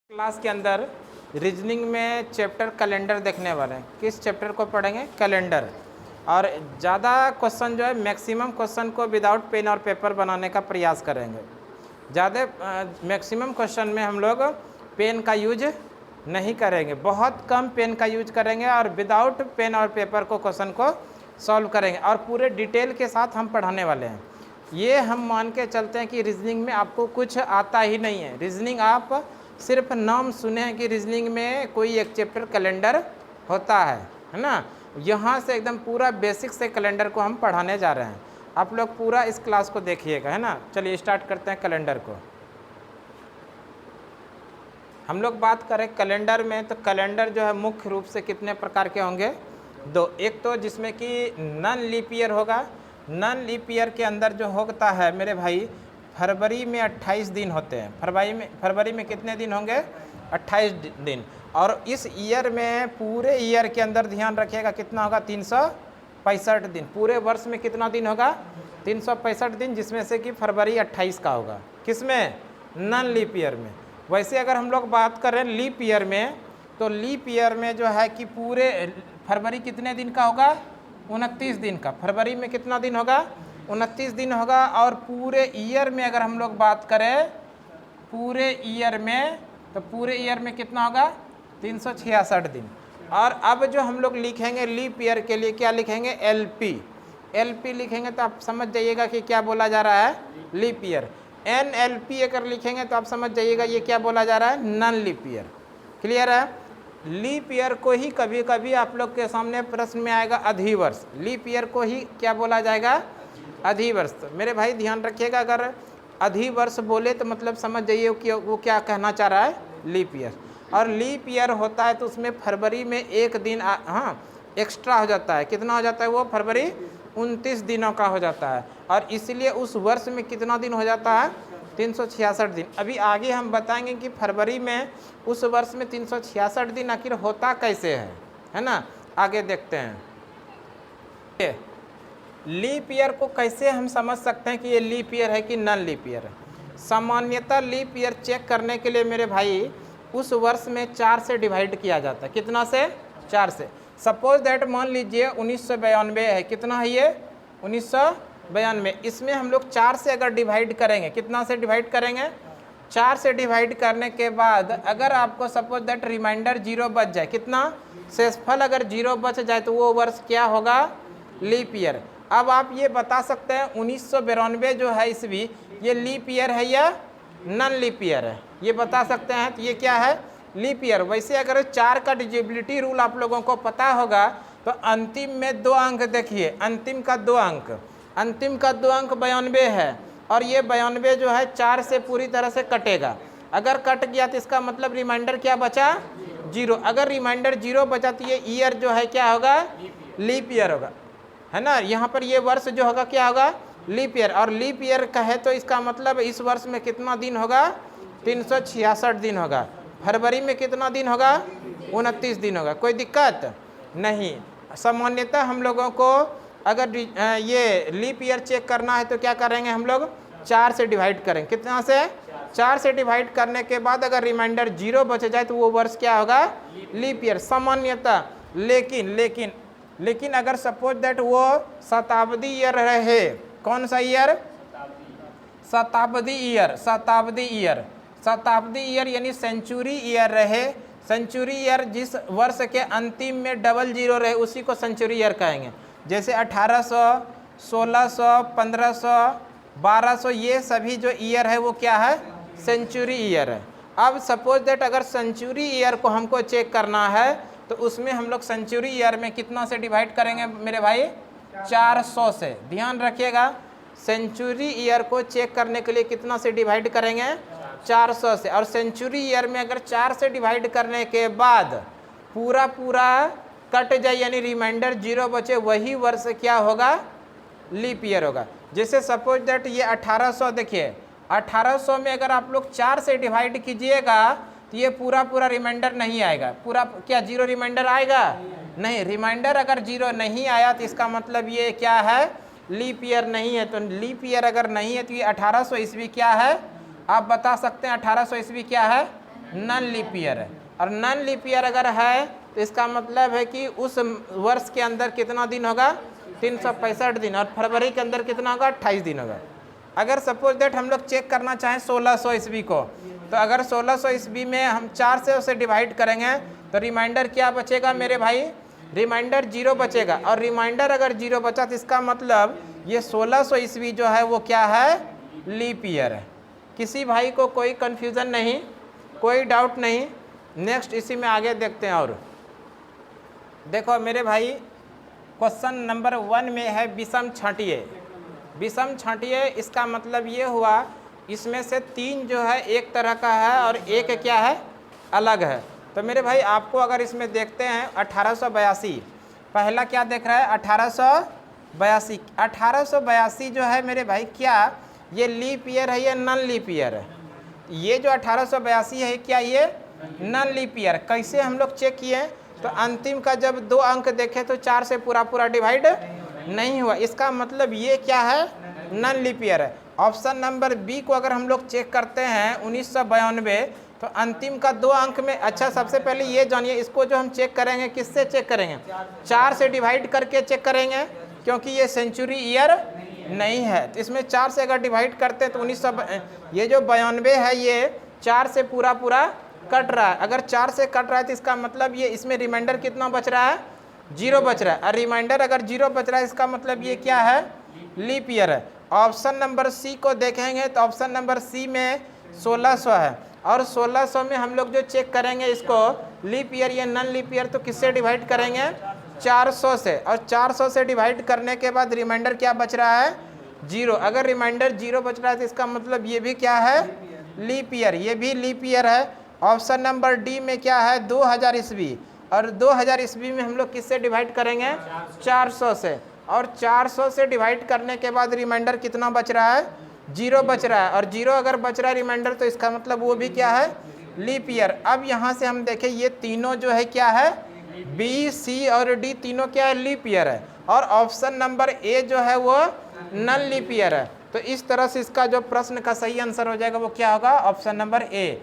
Class के अंदर reasoning में चैप्टर कैलेंडर देखने वाले हैं। किस चैप्टर को पढ़ेंगे? कैलेंडर। और ज़्यादा क्वेश्चन जो है मैक्सिमम क्वेश्चन को विदाउट पेन और पेपर बनाने का प्रयास करेंगे। ज़्यादा मैक्सिमम क्वेश्चन में हम लोग पेन का यूज नहीं करेंगे, बहुत कम पेन का यूज करेंगे और विदाउट पेन और पेपर को क्वेश्चन को सॉल्व करेंगे और पूरे डिटेल के साथ हम पढ़ाने वाले हैं। ये हम मान के चलते हैं कि रीजनिंग में आपको कुछ आता ही नहीं है। रीजनिंग आप सिर्फ नाम सुने हैं कि रीजनिंग में कोई एक चैप्टर कैलेंडर होता है ना। यहाँ से एकदम पूरा बेसिक से कैलेंडर को हम पढ़ाने जा रहे हैं। आप लोग पूरा इस क्लास को देखिएगा, है ना। चलिए स्टार्ट करते हैं कैलेंडर को। हम लोग बात करें कैलेंडर में, तो कैलेंडर जो है मुख्य रूप से कितने प्रकार के होंगे? दो। एक तो जिसमें कि नॉन लीप ईयर होगा। नॉन लीप ईयर के अंदर जो होता है मेरे भाई, फरवरी में 28 दिन होते हैं। फरवरी में कितने दिन होंगे? 28 दिन। और इस ईयर में पूरे ईयर के अंदर ध्यान रखिएगा कितना होगा? 365 दिन। पूरे वर्ष में कितना दिन होगा? 365 दिन, जिसमें से कि फरवरी 28 का होगा। किसमें? नॉन लीप ईयर में। वैसे अगर हम लोग बात करें लीप ईयर में, तो लीप ईयर में जो है कि पूरे फरवरी कितने दिन का होगा? 29 दिन का। फरवरी में कितना दिन होगा? 29 दिन होगा। और पूरे ईयर में अगर हम लोग बात करें पूरे ईयर में, तो पूरे ईयर में कितना होगा? 366 दिन। और अब जो हम लोग लिखेंगे लीप ईयर के लिए, क्या लिखेंगे? एलपी। एलपी लिखेंगे तो आप समझ जाइएगा कि क्या बोला जा रहा है? Leap year. एनएलपी अगर लिखेंगे तो आप समझ जाइएगा ये क्या बोला जा रहा है? Non leap year. क्लियर है? लीप ईयर को ही कभी कभी आप लोग के सामने प्रश्न में आएगा अधिवर्ष। लीप ईयर को ही क्या बोला जाएगा? अधिवर्ष। तो मेरे भाई ध्यान रखिएगा, अगर अधिवर्ष बोले तो मतलब समझ जाइए कि वो क्या कहना चाह रहा है? Leap year. और लीप ईयर होता है तो उसमें फरवरी में एक दिन एक्स्ट्रा हो जाता है। कितना हो जाता है वो? फरवरी 29 दिनों का हो जाता है। और इसलिए उस वर्ष में कितना दिन हो जाता है? 366 दिन। अभी आगे हम बताएंगे कि फरवरी में उस वर्ष में 366 दिन आखिर होता कैसे है ना। आगे देखते हैं लीप ईयर को कैसे हम समझ सकते हैं कि ये लीप ईयर है कि नॉन लीप ईयर है। सामान्यतः लीप ईयर चेक करने के लिए मेरे भाई उस वर्ष में 4 से डिवाइड किया जाता है। कितना से? 4 से। सपोज दैट मान लीजिए 1992 है। कितना है ये? 1992। इसमें हम लोग 4 से अगर डिवाइड करेंगे, कितना से डिवाइड करेंगे? 4 से डिवाइड करने के बाद अगर आपको सपोज दैट रिमाइंडर 0 बच जाए, कितना? शेषफल अगर 0 बच जाए तो वो वर्ष क्या होगा? Leap year. अब आप ये बता सकते हैं 1992 जो है ईस्वी, ये लीप ईयर है या नॉन लीप ईयर है? ये बता सकते हैं। तो ये क्या है? Leap year. वैसे अगर 4 का डिविजिबिलिटी रूल आप लोगों को पता होगा तो अंतिम में 2 अंक देखिए, अंतिम का 2 अंक, अंतिम का 2 अंक 92 है। और ये 92 जो है 4 से पूरी तरह से कटेगा। अगर कट गया तो इसका मतलब रिमाइंडर क्या बचा? 0। अगर रिमाइंडर 0 बचा तो ये ईयर जो है क्या होगा? लीप ईयर होगा, है ना। यहाँ पर ये वर्ष जो होगा क्या होगा? Leap year. और लीप ईयर कहे तो इसका मतलब इस वर्ष में कितना दिन होगा? 366 दिन होगा। फरवरी में कितना दिन होगा? 29 दिन होगा। कोई दिक्कत नहीं। सामान्यतः हम लोगों को अगर ये लीप ईयर चेक करना है तो क्या करेंगे हम लोग? 4 से डिवाइड करेंगे। कितना से? 4 से डिवाइड करने के बाद अगर रिमाइंडर 0 बच जाए तो वो वर्ष क्या होगा? लीप ईयर सामान्यतः। लेकिन अगर सपोज दैट वो शताब्दी ईयर रहे, कौन सा ईयर? शताब्दी ईयर। शताब्दी ईयर। शताब्दी ईयर यानी सेंचुरी ईयर रहे। सेंचुरी ईयर जिस वर्ष के अंतिम में 00 रहे उसी को सेंचुरी ईयर कहेंगे। जैसे 1800, 1600, 1500, 1200, ये सभी जो ईयर है वो क्या है? सेंचुरी ईयर है। अब सपोज दैट अगर सेंचुरी ईयर को हमको चेक करना है तो उसमें हम लोग सेंचुरी ईयर में कितना से डिवाइड करेंगे मेरे भाई? 400 से। ध्यान रखिएगा, सेंचुरी ईयर को चेक करने के लिए कितना से डिवाइड करेंगे? 400 से। और सेंचुरी ईयर में अगर 4 से डिवाइड करने के बाद पूरा कट जाए यानी रिमाइंडर 0 बचे, वही वर्ष क्या होगा? लीप ईयर होगा। जैसे सपोज दैट ये 1800, देखिए 1800 में अगर आप लोग 4 से डिवाइड कीजिएगा तो ये पूरा रिमाइंडर नहीं आएगा। पूरा क्या 0 रिमाइंडर आएगा? नहीं। रिमाइंडर अगर 0 नहीं आया तो इसका मतलब ये क्या है? लीप ईयर नहीं है। तो लीप ईयर अगर नहीं है तो ये 1800 ईस्वी क्या है? आप बता सकते हैं 1800 ईस्वी क्या है? नन लीप ईयर है। और नन लीप ईयर अगर है तो इसका मतलब है कि उस वर्ष के अंदर कितना दिन होगा, 365 दिन, और फरवरी के अंदर कितना होगा, 28 दिन होगा। अगर सपोज दैट हम लोग चेक करना चाहें 1600 ईस्वी को, तो अगर 1600 ईस्वी में हम 4 से उसे डिवाइड करेंगे तो रिमाइंडर क्या बचेगा मेरे भाई, रिमाइंडर 0 बचेगा। और रिमाइंडर अगर 0 बचा तो इसका मतलब ये 1600 ईस्वी जो है वो क्या है, लीप ईयर है। किसी भाई को कोई कन्फ्यूज़न नहीं, कोई डाउट नहीं। नेक्स्ट इसी में आगे देखते हैं। और देखो मेरे भाई क्वेश्चन नंबर 1 में है विषम छांटिए। विषम छांटिए इसका मतलब ये हुआ इसमें से 3 जो है एक तरह का है और एक क्या है, अलग है। तो मेरे भाई आपको अगर इसमें देखते हैं 1882, पहला क्या देख रहा है 1882। 1882 जो है मेरे भाई क्या ये लीप ईयर है या नन लीप ईयर है? ये जो 1882 है क्या ये नन लीप ईयर? कैसे हम लोग चेक किए? तो अंतिम का जब 2 अंक देखे तो 4 से पूरा डिवाइड नहीं हुआ, इसका मतलब ये क्या है, नन लीप ईयर है। ऑप्शन नंबर बी को अगर हम लोग चेक करते हैं 1992, तो अंतिम का 2 अंक में, अच्छा सबसे पहले ये जानिए इसको जो हम चेक करेंगे किससे चेक करेंगे, 4 से डिवाइड करके चेक करेंगे, क्योंकि ये सेंचुरी ईयर नहीं है। तो इसमें 4 से अगर डिवाइड करते हैं तो 1900, ये जो 92 है ये 4 से पूरा कट रहा है। अगर 4 से कट रहा है तो इसका मतलब ये इसमें रिमाइंडर कितना बच रहा है, 0 बच रहा है। और रिमाइंडर अगर 0 बच रहा है इसका मतलब ये क्या है, लीप ईयर है। ऑप्शन नंबर सी को देखेंगे तो ऑप्शन नंबर सी में 1600 है, और 1600 में हम लोग जो चेक करेंगे इसको लीप ईयर या नन लीप ईयर, तो किससे डिवाइड करेंगे, 400 से। और 400 से डिवाइड करने के बाद रिमाइंडर क्या बच रहा है, 0। अगर रिमाइंडर 0 बच रहा है तो इसका मतलब ये भी क्या है, लीप ईयर, ये भी लीप ईयर है। ऑप्शन नंबर डी में क्या है 2000 ईस्वी, और 2000 ईस्वी में हम लोग किससे डिवाइड करेंगे, 400 से। और 400 से डिवाइड करने के बाद रिमाइंडर कितना बच रहा है, 0 बच रहा है। और 0 अगर बच रहा है रिमाइंडर तो इसका मतलब वो भी क्या है, लीप ईयर। अब यहाँ से हम देखें ये तीनों जो है क्या है, बी सी और डी तीनों क्या है, लीप ईयर है। और ऑप्शन नंबर ए जो है वो नन लीप ईयर है। तो इस तरह से इसका जो प्रश्न का सही आंसर हो जाएगा वो क्या होगा, ऑप्शन नंबर ए।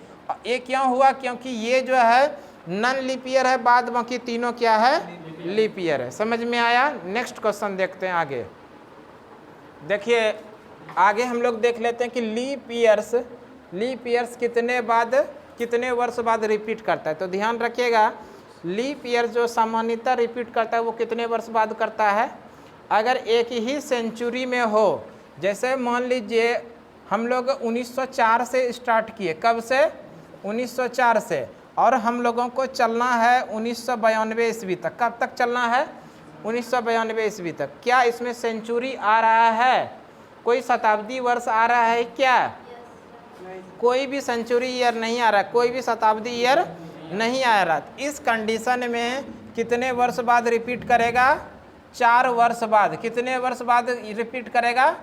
क्यों हुआ, क्योंकि ये जो है नन लीप ईयर है, बाद बाकी तीनों क्या है, लीप ईयर है। समझ में आया? नेक्स्ट क्वेश्चन देखते हैं आगे। देखिए आगे हम लोग देख लेते हैं कि लीप ईयर्स कितने वर्ष बाद रिपीट करता है। तो ध्यान रखिएगा लीप ईयर जो सामान्यतः रिपीट करता है वो कितने वर्ष बाद करता है, अगर एक ही सेंचुरी में हो। जैसे मान लीजिए हम लोग 1904 से स्टार्ट किए, कब से, 1904 से, और हम लोगों को चलना है 1992 ईस्वी तक। कब तक चलना है, 1992 ईस्वी तक। क्या इसमें सेंचुरी आ रहा है, कोई शताब्दी वर्ष आ रहा है क्या? कोई भी सेंचुरी ईयर नहीं आ रहा, कोई भी शताब्दी ईयर नहीं आ रहा। इस कंडीशन में कितने वर्ष बाद रिपीट करेगा, 4 वर्ष बाद। कितने वर्ष बाद रिपीट करेगा,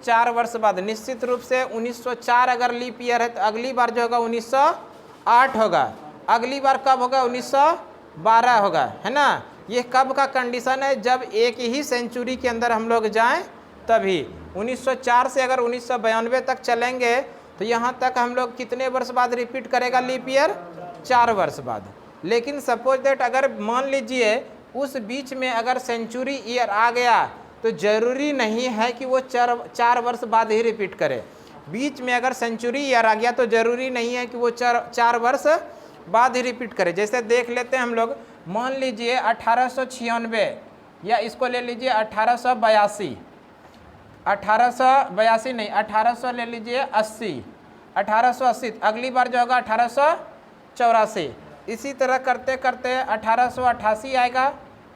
4 वर्ष बाद। निश्चित रूप से 1904 अगर लीप ईयर है तो अगली बार जो होगा 1908 होगा, अगली बार कब होगा, 1912 होगा, है ना। ये कब का कंडीशन है, जब एक ही सेंचुरी के अंदर हम लोग जाएं तभी। 1904 से अगर 1992 तक चलेंगे तो यहाँ तक हम लोग कितने वर्ष बाद रिपीट करेगा लीप ईयर, 4 वर्ष बाद। लेकिन सपोज दैट अगर मान लीजिए उस बीच में अगर सेंचुरी ईयर आ गया तो ज़रूरी नहीं है कि वो 4 वर्ष बाद ही रिपीट करे। बीच में अगर सेंचुरी ईयर आ गया तो ज़रूरी नहीं है कि वो 4 वर्ष बाद ही रिपीट करे। जैसे देख लेते हैं हम लोग, मान लीजिए 1896, या इसको ले लीजिए 1882, 1882 नहीं, 1800 ले लीजिए 80, 1880, अगली बार जो होगा 1884। इसी तरह करते करते 1888 आएगा,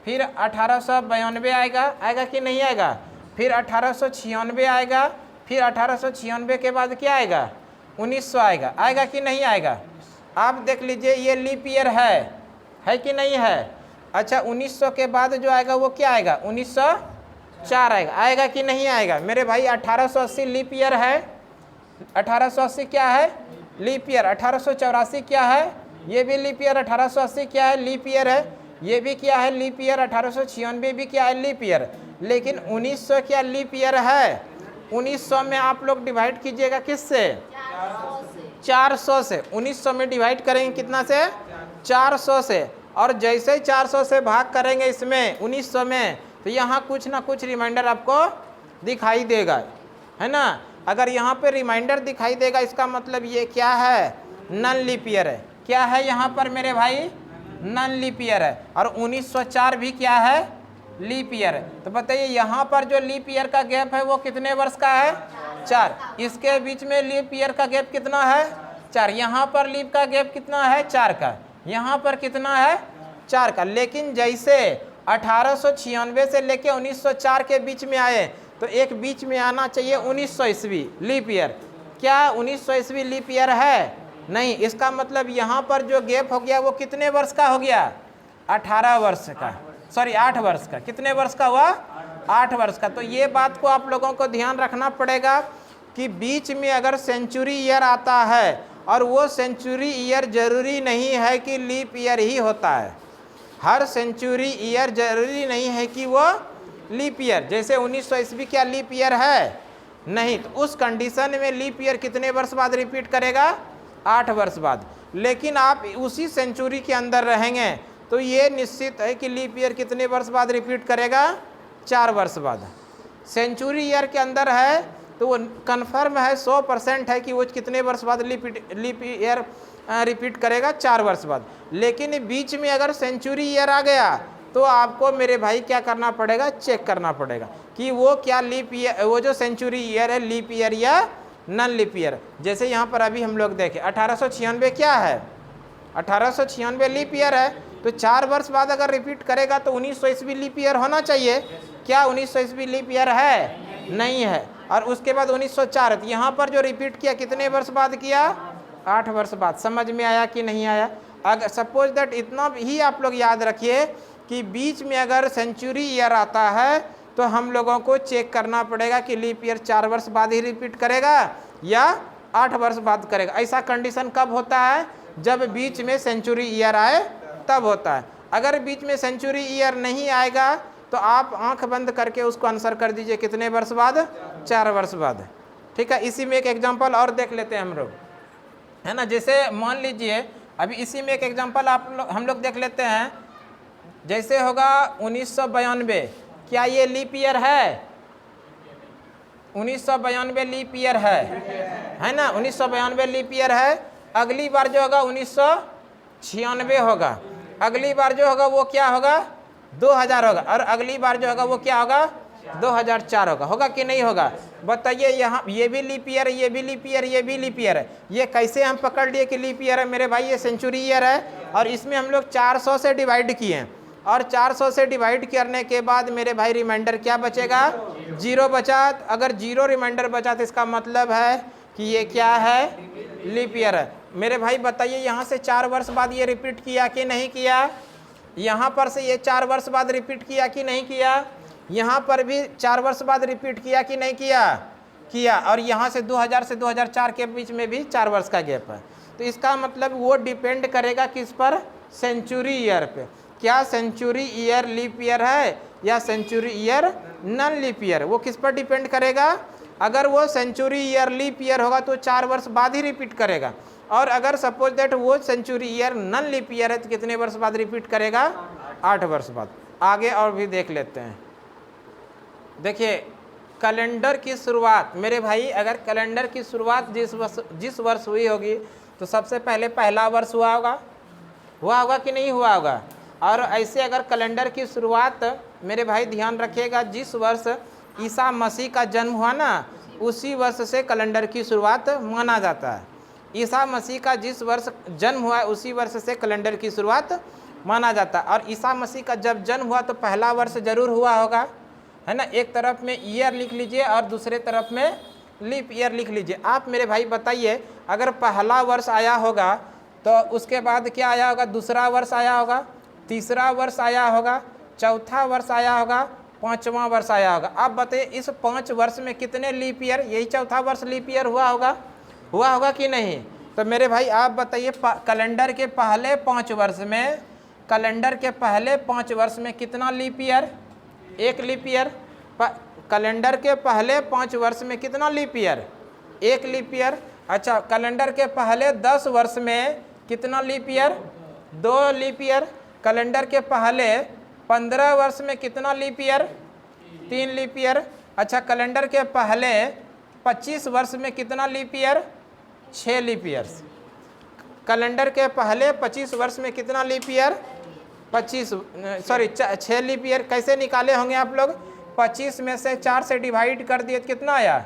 फिर 1892 आएगा कि नहीं आएगा, फिर 1896 आएगा, फिर 1896 के बाद क्या आएगा, 1900 आएगा कि नहीं आएगा। आप देख लीजिए ये लीप ईयर है कि नहीं है। अच्छा 1900 के बाद जो आएगा वो क्या आएगा, 1904 आएगा कि नहीं आएगा। मेरे भाई 1880 लीप ईयर है, 1880 क्या है, लीप ईयर। 1884 क्या है, ये भी लीप ईयर। 1880 क्या है, लीप ईयर है। ये भी क्या है, लीप ईयर। 1896 भी क्या है, लीप ईयर। लेकिन 1900 क्या लीप ईयर है। 1900 में आप लोग डिवाइड कीजिएगा किससे, 400 से, 1900 में डिवाइड करेंगे कितना से, 400 से, और जैसे ही 400 से भाग करेंगे इसमें 1900 में, तो यहाँ कुछ ना कुछ रिमाइंडर आपको दिखाई देगा, है ना। अगर यहाँ पे रिमाइंडर दिखाई देगा इसका मतलब ये क्या है, नन लीप ईयर है। क्या है यहाँ पर मेरे भाई, नन लीप ईयर है। और 1904 भी क्या है, लीप ईयर है। तो बताइए यहाँ पर जो लीप ईयर का गैप है वो कितने वर्ष का है, 4। इसके बीच में लीप ईयर का गैप कितना है, 4। यहाँ पर लीप का गैप कितना है, 4 का। यहाँ पर कितना है, 4 का। लेकिन जैसे 1896 से लेके 1904 के बीच में आए, तो एक बीच में आना चाहिए 1900 ईस्वी लीप ईयर। क्या 1900 ईस्वी लीप ईयर है, नहीं। इसका मतलब यहाँ पर जो गैप हो गया वो कितने वर्ष का हो गया, 18 वर्ष का, सॉरी 8 वर्ष का। कितने वर्ष का हुआ, 8 वर्ष का। तो ये बात को आप लोगों को ध्यान रखना पड़ेगा कि बीच में अगर सेंचुरी ईयर आता है, और वो सेंचुरी ईयर जरूरी नहीं है कि लीप ईयर ही होता है। हर सेंचुरी ईयर जरूरी नहीं है कि वो लीप ईयर, जैसे 1900 ईस्वी क्या लीप ईयर है, नहीं। तो उस कंडीशन में लीप ईयर कितने वर्ष बाद रिपीट करेगा, 8 वर्ष बाद। लेकिन आप उसी सेंचुरी के अंदर रहेंगे तो ये निश्चित है कि लीप ईयर कितने वर्ष बाद रिपीट करेगा, 4 वर्ष बाद। सेंचुरी ईयर के अंदर है तो वो कन्फर्म है, 100% है कि वो कितने वर्ष बाद लीप ईयर रिपीट करेगा, 4 वर्ष बाद। लेकिन बीच में अगर सेंचुरी ईयर आ गया तो आपको मेरे भाई क्या करना पड़ेगा, चेक करना पड़ेगा कि वो क्या लीप ईयर, वो जो सेंचुरी ईयर है लीप ईयर या नन लीप ईयर। जैसे यहाँ पर अभी हम लोग देखें 1896 क्या है, 1896 लीप ईयर है। तो 4 वर्ष बाद अगर रिपीट करेगा तो 1900 ईस्वी लीप ईयर होना चाहिए। क्या 1900 ईस्वी लीप ईयर है, नहीं है। और उसके बाद 1904, तो यहाँ पर जो रिपीट किया कितने वर्ष बाद किया, 8 वर्ष बाद। समझ में आया कि नहीं आया। अगर सपोज दैट इतना ही आप लोग याद रखिए कि बीच में अगर सेंचुरी ईयर आता है तो हम लोगों को चेक करना पड़ेगा कि लीप ईयर 4 वर्ष बाद ही रिपीट करेगा या 8 वर्ष बाद करेगा। ऐसा कंडीशन कब होता है, जब बीच में सेंचुरी ईयर आए तब होता है। अगर बीच में सेंचुरी ईयर नहीं आएगा तो आप आंख बंद करके उसको आंसर कर दीजिए कितने वर्ष बाद, 4 वर्ष बाद। ठीक है। इसी में एक एग्जांपल और देख लेते हैं हम लोग, है ना। जैसे मान लीजिए अभी इसी में एक एग्जांपल हम लोग देख लेते हैं। जैसे होगा 1992, क्या ये लीप ईयर है, 1992 लीप ईयर है ना। 1992 लीप ईयर है। अगली बार जो होगा 1996 होगा। अगली बार जो होगा वो क्या होगा, 2000 होगा। और अगली बार जो होगा वो क्या होगा, 2004 होगा कि नहीं होगा। बताइए यहाँ ये भी लीप ईयर है, ये भी लीप ईयर, ये भी लीप ईयर है। ये कैसे हम पकड़ लिए कि लीप ईयर है मेरे भाई, ये सेंचुरी ईयर है। और इसमें हम लोग 400 से डिवाइड किए, और 400 से डिवाइड करने के बाद मेरे भाई रिमाइंडर क्या बचेगा, 0 बचा। अगर 0 रिमाइंडर बचा तो इसका मतलब है कि ये क्या है, लीप ईयर है। मेरे भाई बताइए यहाँ से 4 वर्ष बाद ये रिपीट किया कि नहीं किया, यहाँ पर से ये 4 वर्ष बाद रिपीट किया कि नहीं किया, यहाँ पर भी 4 वर्ष बाद रिपीट किया कि नहीं किया। और यहाँ से 2000 से 2004 के बीच में भी 4 वर्ष का गैप है। तो इसका मतलब वो डिपेंड करेगा किस पर, सेंचुरी ईयर पे। क्या सेंचुरी ईयर लीप ईयर है या century year non leap year, वो किस पर डिपेंड करेगा। अगर वो सेंचुरी ईयर लीप ईयर होगा तो 4 वर्ष बाद ही रिपीट करेगा। और अगर सपोज दैट वो century year non leap year है तो कितने वर्ष बाद रिपीट करेगा, 8 वर्ष बाद। आगे और भी देख लेते हैं। देखिए कैलेंडर की शुरुआत मेरे भाई, अगर कैलेंडर की शुरुआत जिस वर्ष हुई होगी तो सबसे पहले पहला वर्ष हुआ होगा कि नहीं हुआ होगा। और ऐसे अगर कैलेंडर की शुरुआत मेरे भाई ध्यान रखिएगा, जिस वर्ष ईसा मसीह का जन्म हुआ ना, उसी वर्ष से कैलेंडर की शुरुआत माना जाता है। ईसा मसीह का जिस वर्ष जन्म हुआ है उसी वर्ष से कैलेंडर की शुरुआत माना जाता है। और ईसा मसीह का जब जन्म हुआ तो पहला वर्ष जरूर हुआ होगा, है ना। एक तरफ में ईयर लिख लीजिए और दूसरे तरफ में लीप ईयर लिख लीजिए। आप मेरे भाई बताइए, अगर पहला वर्ष आया होगा तो उसके बाद क्या आया होगा, दूसरा वर्ष आया होगा, तीसरा वर्ष आया होगा, चौथा वर्ष आया होगा, 5वां वर्ष आया होगा। आप बताइए इस 5 वर्ष में कितने लीप ईयर, यही चौथा वर्ष लीप ईयर हुआ होगा कि नहीं। तो मेरे भाई आप बताइए कैलेंडर के पहले 5 वर्ष में, कैलेंडर के पहले 5 वर्ष में कितना leap year, 1 leap year. Calendar के पहले 5 वर्ष में कितना लीप ईयर, 1 लीप ईयर। अच्छा, कैलेंडर के पहले 10 वर्ष में कितना leap year? 2 leap year. Calendar के पहले 15 वर्ष में कितना लीप ईयर? 3 leap year. अच्छा, कैलेंडर के पहले 25 वर्ष में कितना leap year? 6 leap years. Calendar के पहले 25 वर्ष में कितना लीप ईयर? 6 leap year. कैसे निकाले होंगे आप लोग? 25 में से 4 से डिवाइड कर दिए तो कितना आया?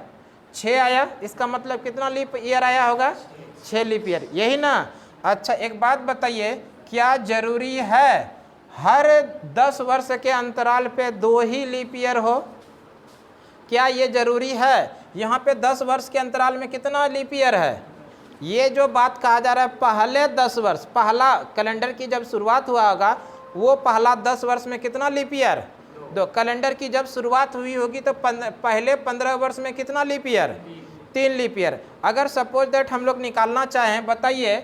6 आया। इसका मतलब कितना लीप ईयर आया होगा? 6 लीप ईयर, यही ना। अच्छा, एक बात बताइए, क्या जरूरी है हर 10 वर्ष के अंतराल पे 2 ही लीप ईयर हो? क्या ये जरूरी है? यहाँ पे 10 वर्ष के अंतराल में कितना लीप ईयर है? ये जो बात कहा जा रहा है, पहले 10 वर्ष, पहला कैलेंडर की जब शुरुआत हुआ होगा वो पहला 10 वर्ष में कितना लीप ईयर? 2। कैलेंडर की जब शुरुआत हुई होगी तो पहले 15 वर्ष में कितना लीप ईयर? 3 leap year. अगर सपोज दैट हम लोग निकालना चाहें, बताइए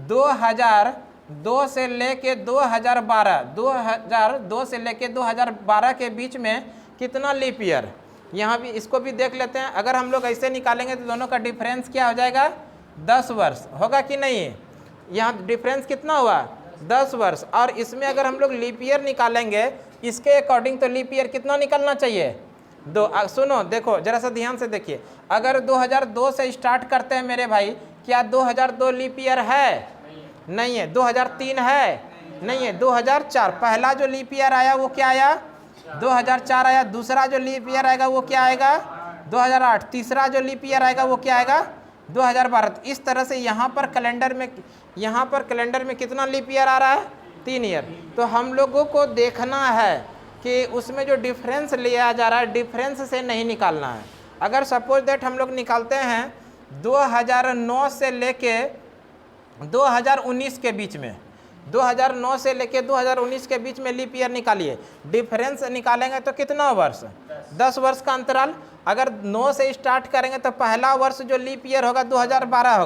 2002 से लेके 2012, 2002 से लेके 2012 के बीच में कितना लीप ईयर? यहाँ भी इसको भी देख लेते हैं। अगर हम लोग ऐसे निकालेंगे तो दोनों का डिफरेंस क्या हो जाएगा? 10 वर्ष होगा कि नहीं? यहाँ डिफरेंस कितना हुआ? 10 वर्ष। और इसमें अगर हम लोग लीप ईयर निकालेंगे इसके अकॉर्डिंग तो लीप ईयर कितना निकलना चाहिए? 2। सुनो, देखो जरा सा ध्यान से देखिए, अगर 2002 से स्टार्ट करते हैं मेरे भाई, क्या 2002 लीप ईयर है? नहीं है। 2003 है? नहीं है। 2004 पहला जो लीप ईयर आया वो क्या आया? 2004 आया। दूसरा जो लीप ईयर आएगा वो क्या आएगा? 2008। तीसरा जो लीप ईयर आएगा वो क्या आएगा? 2012। इस तरह से यहाँ पर कैलेंडर में कितना लीप ईयर आ रहा है? 3 ईयर। तो हम लोगों को देखना है कि उसमें जो डिफरेंस लिया जा रहा है, डिफरेंस से नहीं निकालना है। अगर सपोज दैट हम लोग निकालते हैं 2009 से लेके 2019 के बीच में, 2009 से लेके 2019 के बीच में लीप ईयर निकालिए। डिफरेंस निकालेंगे तो कितना वर्ष? 10 वर्ष का अंतराल। अगर 9 से स्टार्ट करेंगे तो पहला वर्ष जो लीप ईयर होगा 2012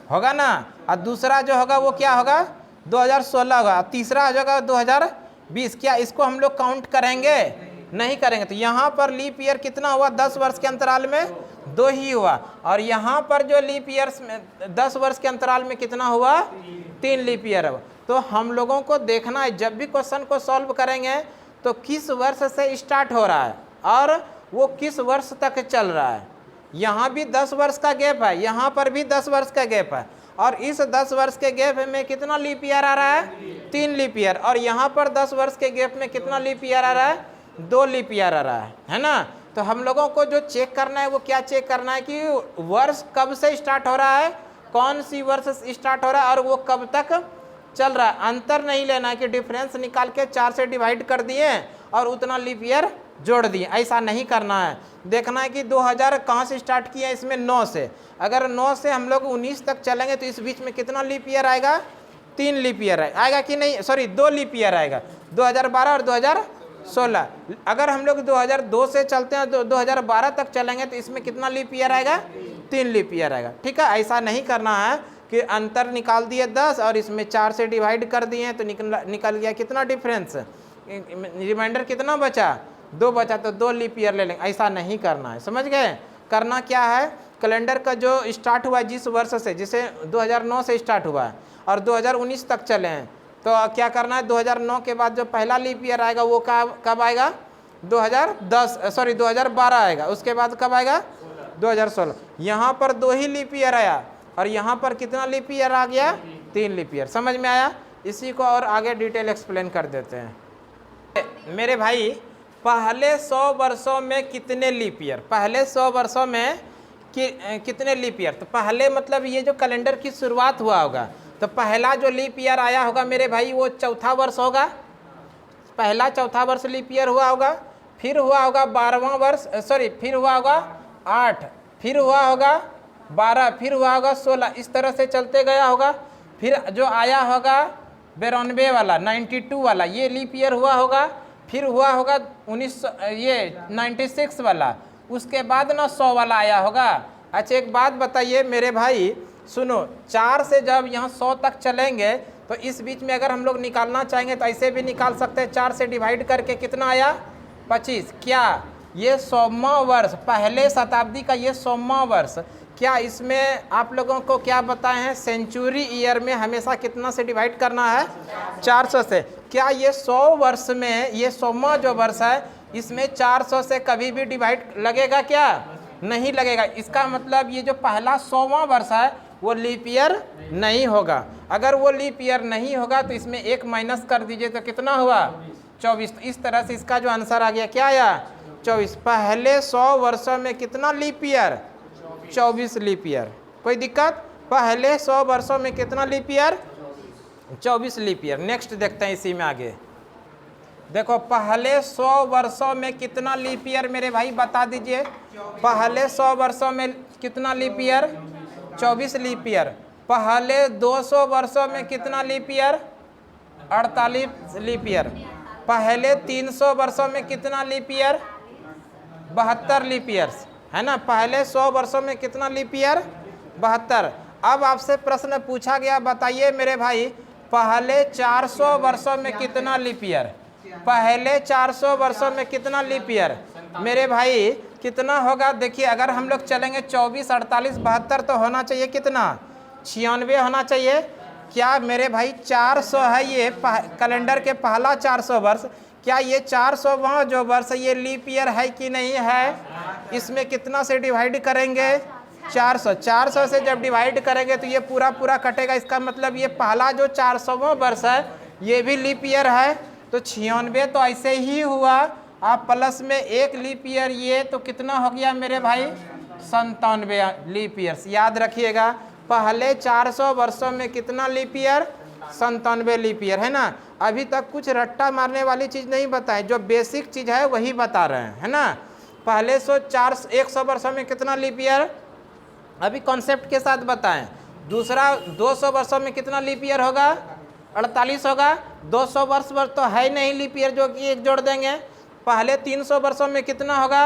होगा ना। और दूसरा जो होगा वो क्या होगा? 2016 होगा। तीसरा हो जाएगा 2020। क्या इसको हम लोग काउंट करेंगे? नहीं करेंगे। तो यहाँ पर लीप ईयर कितना हुआ? 10 वर्ष के अंतराल में 2 ही हुआ। और यहाँ पर जो लीप ईयर 10 वर्ष के अंतराल में कितना हुआ? 3 लीप ईयर हुआ। तो हम लोगों को देखना है जब भी क्वेश्चन को सॉल्व करेंगे तो किस वर्ष से स्टार्ट हो रहा है और वो किस वर्ष तक चल रहा है। यहाँ भी 10 वर्ष का गैप है, यहाँ पर भी 10 वर्ष का गैप है। और इस 10 वर्ष के गैप में कितना लीप ईयर आ रहा है? 3 लीप ईयर। और यहाँ पर 10 वर्ष के गैप में कितना लीप ईयर आ रहा है? 2 लीप ईयर आ रहा है ना। तो हम लोगों को जो चेक करना है वो क्या चेक करना है कि वर्ष कब से स्टार्ट हो रहा है, कौन सी वर्ष स्टार्ट हो रहा है और वो कब तक चल रहा है। अंतर नहीं लेना है कि डिफरेंस निकाल के 4 से डिवाइड कर दिए और उतना लीप ईयर जोड़ दिए, ऐसा नहीं करना है। देखना है कि 2000 कहाँ से स्टार्ट किया? इसमें 9 से। अगर 9 से हम लोग 19 तक चलेंगे तो इस बीच में कितना लीप ईयर आएगा? 3 लीप ईयर आएगा कि नहीं? सॉरी, 2 लीप ईयर आएगा, 2012 और 2016। अगर हम लोग 2002 से चलते हैं तो 2012 तक चलेंगे तो इसमें कितना लीप ईयर आएगा? 3 लीप ईयर आएगा। ठीक है, ऐसा नहीं करना है कि अंतर निकाल दिए 10 और इसमें 4 से डिवाइड कर दिए तो निकल गया कितना डिफरेंस, रिमाइंडर कितना बचा? 2 बचा, तो 2 लीप ईयर ले लेंगे। ऐसा नहीं करना है, समझ गए? करना क्या है, कैलेंडर का जो स्टार्ट हुआ जिस वर्ष से, जैसे 2009 से स्टार्ट हुआ है और 2019 तक चले हैं, तो क्या करना है? 2009 के बाद जो पहला लीप ईयर आएगा वो कब आएगा? 2012 आएगा। उसके बाद कब आएगा? 2016। यहाँ पर 2 ही लीप ईयर आया और यहाँ पर कितना लीप ईयर आ गया? 3 लीप ईयर। समझ में आया? इसी को और आगे डिटेल एक्सप्लेन कर देते हैं। मेरे भाई, पहले 100 वर्षों में कितने लीप ईयर? पहले 100 वर्षों में कितने लीप ईयर? तो पहले मतलब ये जो कैलेंडर की शुरुआत हुआ होगा तो पहला जो लीप ईयर आया होगा मेरे भाई वो चौथा वर्ष होगा। पहला चौथा वर्ष लीप ईयर हुआ होगा, फिर हुआ होगा 12वां वर्ष, फिर हुआ होगा 8, फिर हुआ होगा 12, फिर हुआ होगा 16। इस तरह से चलते गया होगा। फिर जो आया होगा 92 वाला, 92 वाला, ये लीप ईयर हुआ होगा। फिर हुआ होगा 96 वाला। उसके बाद ना 100 वाला आया होगा। अच्छा, एक बात बताइए मेरे भाई, सुनो, 4 से जब यहाँ 100 तक चलेंगे तो इस बीच में अगर हम लोग निकालना चाहेंगे तो ऐसे भी निकाल सकते हैं। 4 से डिवाइड करके कितना आया? 25। क्या ये 100वां वर्ष, पहले शताब्दी का ये 100वां वर्ष क्या इसमें आप लोगों को क्या बताए हैं, सेंचुरी ईयर में हमेशा कितना से डिवाइड करना है, 400 से। क्या ये 100 वर्ष में, ये 100वां जो वर्ष है, इसमें 400 से कभी भी डिवाइड लगेगा क्या, नहीं लगेगा। इसका मतलब ये जो पहला 100वां वर्ष है वो लीप ईयर नहीं होगा। अगर वो लीप ईयर नहीं होगा तो इसमें 1 माइनस कर दीजिए तो कितना हुआ, 24। तो इस तरह से इसका जो आंसर आ गया क्या आया, 24। पहले 100 वर्षों में कितना लीप ईयर, 24 लीप ईयर। कोई दिक्कत, पहले 100 वर्षों में कितना leap year, 24 leap year. Next देखते हैं इसी में आगे। देखो पहले 100 वर्षों में कितना लीप ईयर मेरे भाई बता दीजिए। पहले 100 वर्षों में कितना लीप ईयर, 24 लीप ईयर। पहले 200 वर्षों में कितना लीप ईयर, 48 लीप ईयर। पहले 300 वर्षों में कितना लीप ईयर, 72 लीप ईयर्स, है ना। पहले 100 वर्षों में कितना लीप ईयर, 72। अब आपसे प्रश्न पूछा गया, बताइए मेरे भाई पहले 400 वर्षों में कितना लीप ईयर, पहले 400 वर्षों में कितना लीप ईयर मेरे भाई कितना होगा। देखिए अगर हम लोग चलेंगे 24, 48, 72 तो होना चाहिए कितना, 96 होना चाहिए। क्या मेरे भाई 400 है ये कैलेंडर के पहला 400 वर्ष, क्या ये 400वां जो वर्ष ये लीप ईयर है कि नहीं है। इसमें कितना से डिवाइड करेंगे, 400। 400 से जब डिवाइड करेंगे तो ये पूरा पूरा कटेगा। इसका मतलब ये पहला जो 400वां वर्ष है ये भी लीप ईयर है। तो 96 तो ऐसे ही हुआ, आप प्लस में 1 लीप ईयर, ये तो कितना हो गया मेरे भाई, 97 लीप ईयर्स। याद रखिएगा पहले 400 वर्षों में कितना लीप ईयर, 97 लीप ईयर, है ना। अभी तक कुछ रट्टा मारने वाली चीज़ नहीं बताए, जो बेसिक चीज़ है वही बता रहे हैं, है ना। पहले 100 वर्षों में कितना लीप ईयर, अभी कॉन्सेप्ट के साथ बताएं। दूसरा 200 वर्षों में कितना लीप ईयर होगा, 48 होगा। 200 वर्ष तो है नहीं लीप ईयर, जो कि 1 जोड़ देंगे। पहले 300 वर्षों में कितना होगा,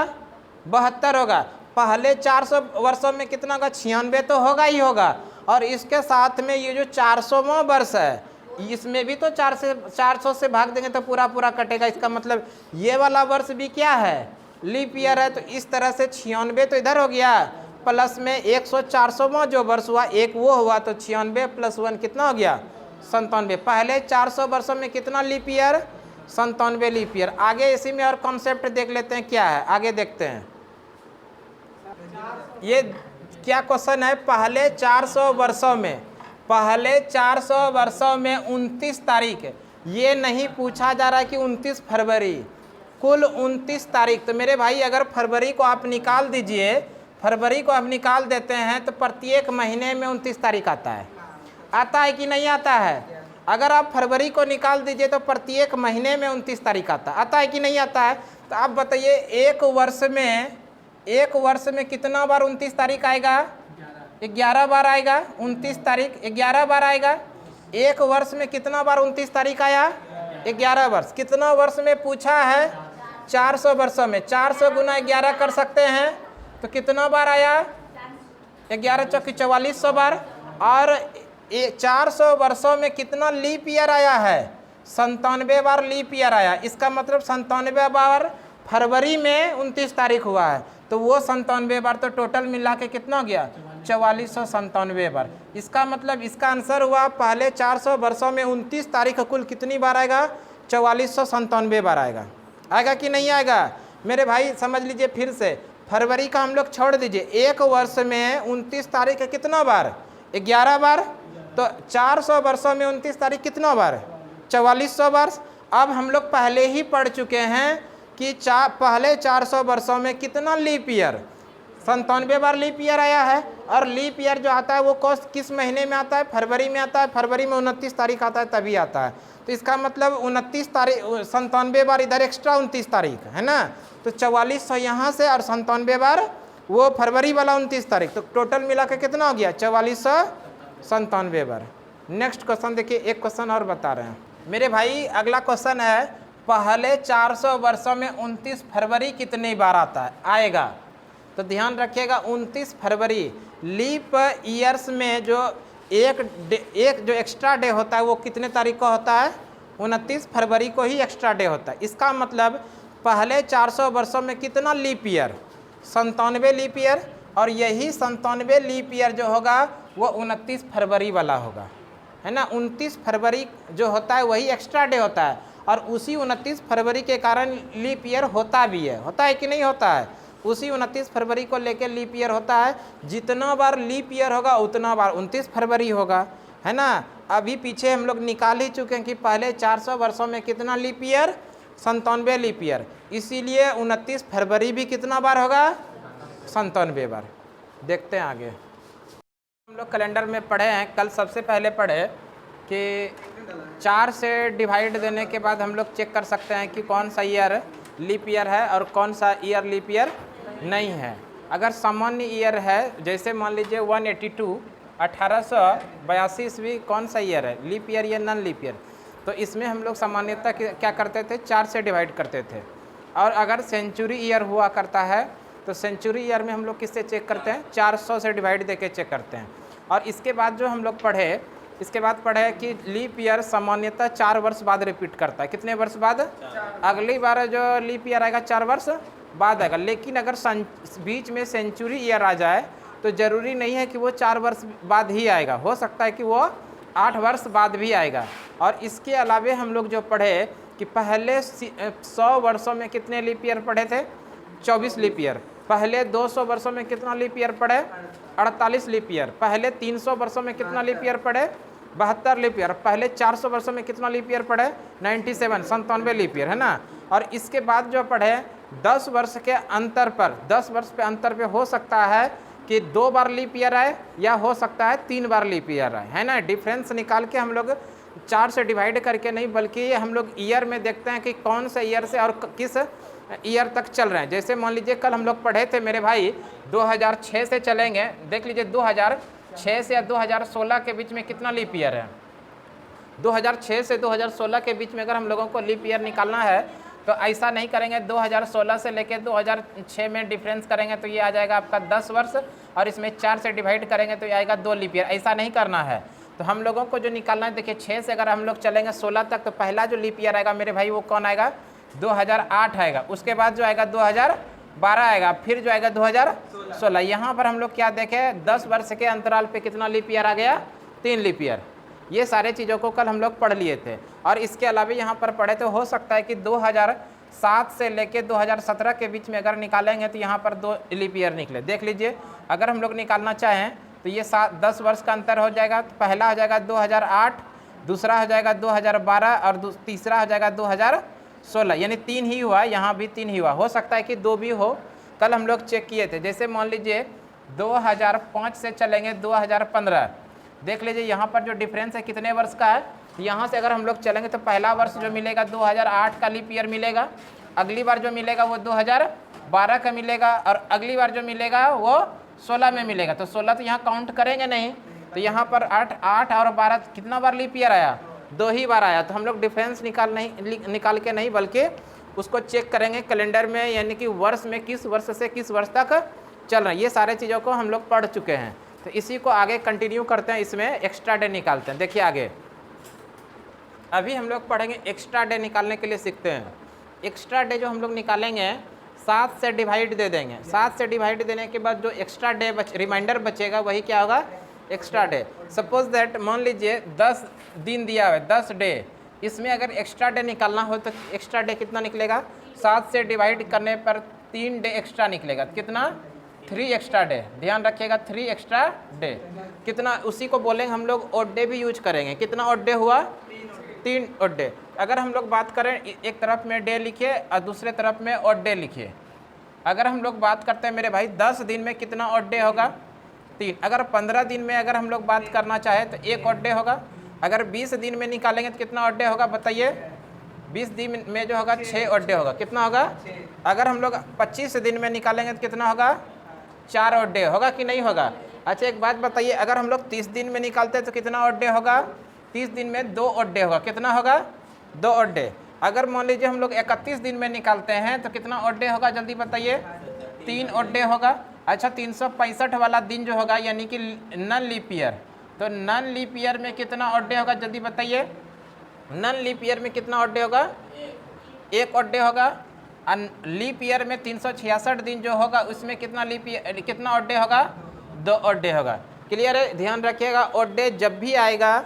72 होगा। पहले 400 वर्षों में कितना होगा, 96 तो होगा ही होगा। और इसके साथ में ये जो 400वां वर्ष है इसमें भी तो 400 से भाग देंगे तो पूरा पूरा कटेगा। इसका मतलब ये वाला वर्ष भी क्या है, लीप ईयर है। तो इस तरह से 96 तो इधर हो गया, प्लस में 100 जो वर्ष हुआ एक वो हुआ, तो 96 + 1 कितना हो गया, 97। पहले 400 वर्षों में कितना लीप ईयर, 97 लीप ईयर। आगे इसी में और कॉन्सेप्ट देख लेते हैं क्या है, आगे देखते हैं। ये क्या क्वेश्चन है, पहले 400 वर्षों में, पहले 400 वर्षों में 29 तारीख, ये नहीं पूछा जा रहा है कि 29 फरवरी, कुल 29 तारीख। तो मेरे भाई अगर फरवरी को आप निकाल दीजिए, फरवरी को आप निकाल देते हैं तो प्रत्येक महीने में 29 तारीख आता है कि नहीं आता है। अगर आप फरवरी को निकाल दीजिए तो प्रत्येक महीने में 29 तारीख आता है कि नहीं आता है। तो आप बताइए एक वर्ष में कितना बार 29 तारीख आएगा, 11 बार आएगा। 29 तारीख 11 बार आएगा। एक वर्ष में कितना बार 29 तारीख आया, 11 वर्ष। कितना वर्ष में पूछा है, 400 वर्षों में। 400 गुना 11 कर सकते हैं तो कितना बार आया, 11 चौकी 4400 बार। और 400 वर्षों में कितना लीप ईयर आया है, 97 बार लीप ईयर आया। इसका मतलब 97 बार फरवरी में 29 तारीख हुआ है। तो वो 97 बार, तो टोटल मिला के कितना हो गया, 4497 बार। इसका मतलब इसका आंसर हुआ पहले 400 वर्षों में 29 तारीख कुल कितनी बार आएगा, 4497 बार आएगा कि नहीं आएगा मेरे भाई। समझ लीजिए फिर से, फरवरी का हम लोग छोड़ दीजिए, एक वर्ष में 29 तारीख कितना बार, 11 बार। तो 400 वर्षों में 29 तारीख कितना बार, 4400 वर्ष। अब हम लोग पहले ही पढ़ चुके हैं कि पहले 400 वर्षों में कितना लीप ईयर, 97 बार लीप ईयर आया है। और लीप ईयर जो आता है वो किस महीने में आता है, फरवरी में आता है। फरवरी में 29 तारीख आता है तभी आता है। तो इसका मतलब 29 तारीख, 97 बार इधर एक्स्ट्रा 29 तारीख है ना। तो 4400 यहाँ से और 97 बार वो फरवरी वाला 29 तारीख। तो टोटल मिला के कितना हो गया, 4497 बार। नेक्स्ट क्वेश्चन देखिए, एक क्वेश्चन और बता रहे हैं मेरे भाई। अगला क्वेश्चन है, पहले 400 वर्षों में 29 फरवरी कितनी बार आएगा। तो ध्यान रखिएगा 29 फरवरी लीप ईयर्स में जो एक जो एक्स्ट्रा डे होता है वो कितने तारीख को होता है, 29 फरवरी को ही एक्स्ट्रा डे होता है। इसका मतलब पहले 400 वर्षों में कितना लीप ईयर, 97 लीप ईयर। और यही 97 लीप ईयर जो होगा वो 29 फरवरी वाला होगा, है ना। 29 फरवरी जो होता है वही एक्स्ट्रा डे होता है, और उसी 29 फरवरी के कारण लीप ईयर होता भी है। होता है कि नहीं होता है? उसी 29 फरवरी को लेकर लीप ईयर होता है। जितना बार लीप ईयर होगा उतना बार 29 फरवरी होगा, है ना। अभी पीछे हम लोग निकाल ही चुके हैं कि पहले 400 वर्षों में कितना लीप ईयर, 97 लीप ईयर। इसीलिए 29 फरवरी भी कितना बार होगा, 97 बार। देखते हैं आगे। हम लोग कैलेंडर में पढ़े हैं, कल सबसे पहले पढ़े कि 4 से डिवाइड देने के बाद हम लोग चेक कर सकते हैं कि कौन सा ईयर लीप ईयर है और कौन सा ईयर लीप ईयर नहीं है। अगर सामान्य ईयर है, जैसे मान लीजिए 182 1882 ईस्वी, कौन सा ईयर है, लीप ईयर या नॉन लीप ईयर? तो इसमें हम लोग सामान्यतः क्या करते थे, 4 से डिवाइड करते थे। और अगर सेंचुरी ईयर हुआ करता है तो सेंचुरी ईयर में हम लोग किससे चेक करते हैं, 400 से डिवाइड देके चेक करते हैं। और इसके बाद जो हम लोग पढ़े, इसके बाद पढ़े कि लीप ईयर सामान्यतः 4 वर्ष बाद रिपीट करता है। कितने वर्ष बाद? अगली बार जो लीप ईयर आएगा 4 वर्ष बाद आएगा। लेकिन अगर बीच में सेंचुरी ईयर आ जाए तो ज़रूरी नहीं है कि वो 4 वर्ष बाद ही आएगा, हो सकता है कि वो 8 वर्ष बाद भी आएगा। और इसके अलावे हम लोग जो पढ़े कि पहले 100 वर्षों में कितने लीप ईयर पढ़े थे, 24 लीप ईयर। पहले 200 वर्षों में कितना लीप ईयर पढ़े, 48 लीप ईयर। पहले 300 वर्षों में कितना लीप ईयर पढ़े, 72 लीप ईयर। पहले 400 वर्षों में कितना लीप ईयर पढ़े, 97 लीप ईयर, है ना। और इसके बाद जो पढ़े 10 वर्ष के अंतर पर, 10 वर्ष पे अंतर पे हो सकता है कि 2 बार लीप ईयर आए या हो सकता है 3 बार लीप ईयर आए, है ना। डिफरेंस निकाल के हम लोग 4 से डिवाइड करके नहीं, बल्कि हम लोग ईयर में देखते हैं कि कौन से ईयर से और किस ईयर तक चल रहे हैं। जैसे मान लीजिए कल हम लोग पढ़े थे मेरे भाई 2006 से चलेंगे। देख लीजिए 2006 से या 2016 के बीच में कितना लीप ईयर है। 2006 से 2016 के बीच में अगर हम लोगों को लीप ईयर निकालना है तो ऐसा नहीं करेंगे, 2016 से लेकर 2006 में डिफरेंस करेंगे तो ये आ जाएगा आपका 10 वर्ष, और इसमें 4 से डिवाइड करेंगे तो ये आएगा 2 लीप ईयर। ऐसा नहीं करना है। तो हम लोगों को जो निकालना है, देखिए 6 से अगर हम लोग चलेंगे 16 तक, तो पहला जो लीप ईयर आएगा मेरे भाई वो कौन आएगा, 2008 आएगा। उसके बाद जो आएगा 2012 आएगा, फिर जो आएगा 2016। यहाँ पर हम लोग क्या देखें, 10 वर्ष के अंतराल पे कितना लीप ईयर आ गया, 3 लीप ईयर। ये सारे चीज़ों को कल हम लोग पढ़ लिए थे। और इसके अलावा यहाँ पर पढ़े तो हो सकता है कि 2007 से लेके 2017 के बीच में अगर निकालेंगे तो यहाँ पर 2 लीप ईयर निकले। देख लीजिए, अगर हम लोग निकालना चाहें तो ये 10 वर्ष का अंतर हो जाएगा। तो पहला हो जाएगा 2008, दूसरा हो जाएगा 2012 और तीसरा हो जाएगा 2016, यानी 3 ही हुआ। यहाँ भी 3 ही हुआ, हो सकता है कि 2 भी हो। कल हम लोग चेक किए थे। जैसे मान लीजिए 2005 से चलेंगे 2015, देख लीजिए यहाँ पर जो डिफरेंस है कितने वर्ष का है। यहाँ से अगर हम लोग चलेंगे तो पहला वर्ष जो मिलेगा 2008 का लीप ईयर मिलेगा, अगली बार जो मिलेगा वो 2012 का मिलेगा, और अगली बार जो मिलेगा वो 16 में मिलेगा। तो 16 तो यहाँ काउंट करेंगे नहीं, तो यहाँ पर 8 और 12 कितना बार लीप ईयर आया, 2 ही बार आया। तो हम लोग डिफरेंस निकाल के नहीं, बल्कि उसको चेक करेंगे कैलेंडर में, यानी कि वर्ष में किस वर्ष से किस वर्ष तक चल रहा है। ये सारे चीज़ों को हम लोग पढ़ चुके हैं। तो इसी को आगे कंटिन्यू करते हैं, इसमें एक्स्ट्रा डे निकालते हैं। देखिए आगे अभी हम लोग पढ़ेंगे एक्स्ट्रा डे निकालने के लिए सीखते हैं। एक्स्ट्रा डे जो हम लोग निकालेंगे 7 से डिवाइड दे देंगे। 7 से डिवाइड देने के बाद जो एक्स्ट्रा डे रिमाइंडर बचेगा वही क्या होगा, एक्स्ट्रा डे। सपोज दैट मान लीजिए 10 दिन दिया हुआ है, 10 डे, इसमें अगर एक्स्ट्रा डे निकालना हो तो एक्स्ट्रा डे कितना निकलेगा, 7 से डिवाइड करने पर 3 डे एक्स्ट्रा निकलेगा। कितना, 3 एक्स्ट्रा डे। ध्यान रखिएगा, 3 एक्स्ट्रा डे कितना, उसी को बोलेंगे हम लोग ऑड डे भी यूज करेंगे। कितना ऑड डे हुआ, 3 ऑड डे। अगर हम लोग बात करें, एक तरफ में डे लिखिए और दूसरे तरफ में ऑड डे लिखिए। अगर हम लोग बात करते हैं मेरे भाई 10 दिन में कितना ऑड डे होगा, 3। अगर 15 दिन में अगर हम लोग बात करना चाहे तो 1 ऑड डे होगा। अगर 20 दिन में निकालेंगे तो कितना ऑड डे होगा बताइए, 20 दिन में जो होगा 6 ऑड डे होगा। कितना होगा, अगर हम लोग 25 दिन में निकालेंगे तो कितना होगा, 4 ऑड डे होगा कि नहीं होगा। अच्छा एक बात बताइए, अगर हम लोग 30 दिन में निकालते हैं तो कितना ऑड डे होगा, 30 दिन में 2 ऑड डे होगा। कितना होगा, 2 ऑड डे। अगर मान लीजिए हम लोग 31 दिन में निकालते हैं तो कितना ऑड डे होगा, जल्दी बताइए, 3 ऑड डे होगा। अच्छा 365 वाला दिन जो होगा यानी कि नॉन लीप ईयर, तो नॉन लीप ईयर में कितना ऑड डे होगा, जल्दी बताइए। नॉन लीप ईयर में कितना ऑड डे होगा, 1 ऑड डे होगा। लीप ईयर में 366 दिन जो होगा उसमें कितना लीप ईयर, कितना ऑड डे होगा? 2 ऑड डे होगा। क्लियर है? ध्यान रखिएगा, ऑड डे जब भी आएगा,